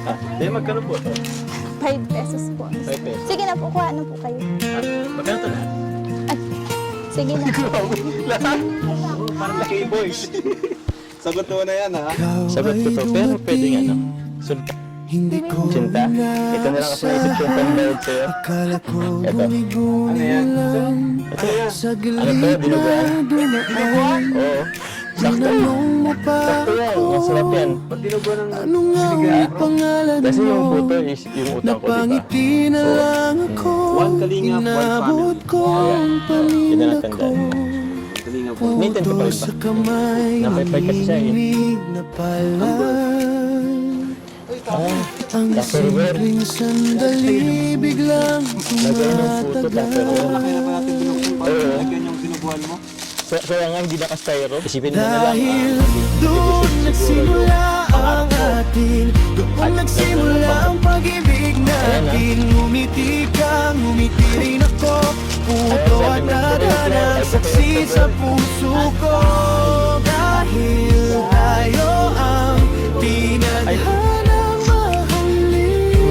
Dahil magkano po ito? 5 pesos po. 5 pesos. Sige na po, kuha na po kayo. Magkano ito lahat? Ay, sige na. Lahat? Parang laki boys. Sagot mo na yan, ha? Sagot ko to, pero pwedeng ano? Sulta. Sinta? Ito na lang kasi naisip ko yung pambayad sa'yo. Ito. Ano yan? Ito. Ano to? Dinuguan? Oo. Sakto. Sakto yan. Masarap yan. Pag dinuguan ng Kasi yung puto is yung utang ko, diba? one kalinga, one family. Yun na natandaan. Kalinga po. Natin ko pa rin ba? Napay kasi siya eh. Tupperware. Sandali biglang Lagyan yung puto, Tupperware. Laki na pa natin binuksan para Oo. lagyan yung dinuguan mo. Kaya nga hindi naka-styro. Isipin mo na lang. dahil doon nagsimula ang atin, doon nagsimula ang pag-ibig natin. Ngumiti ka, ngumiti rin ako, puto at nadana, saksi sa puso ko. Dahil tayo ang tinadhanang mahalin,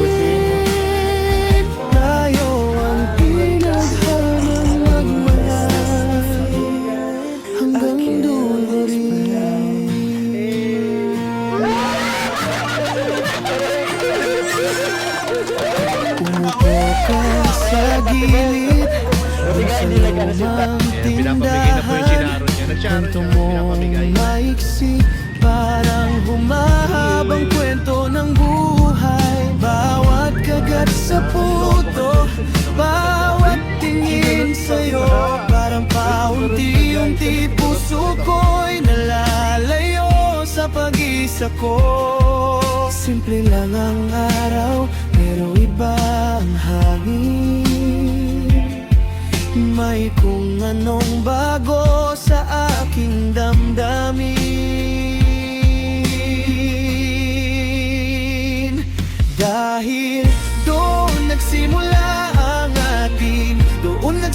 tayo ang tinadhanang magmahal hanggang dulo rin. Umupo ka sa gilid ng tindahan, kwento mo maiksi, parang humahabang kwento ng buhay. Bawat kagat sa puto, bawat tingin sa'yo, parang paunti-unti puso ko'y nalalayo sa pag-isa ko. Simple lang ang araw, pero iba ang hangin. May kung anong bago sa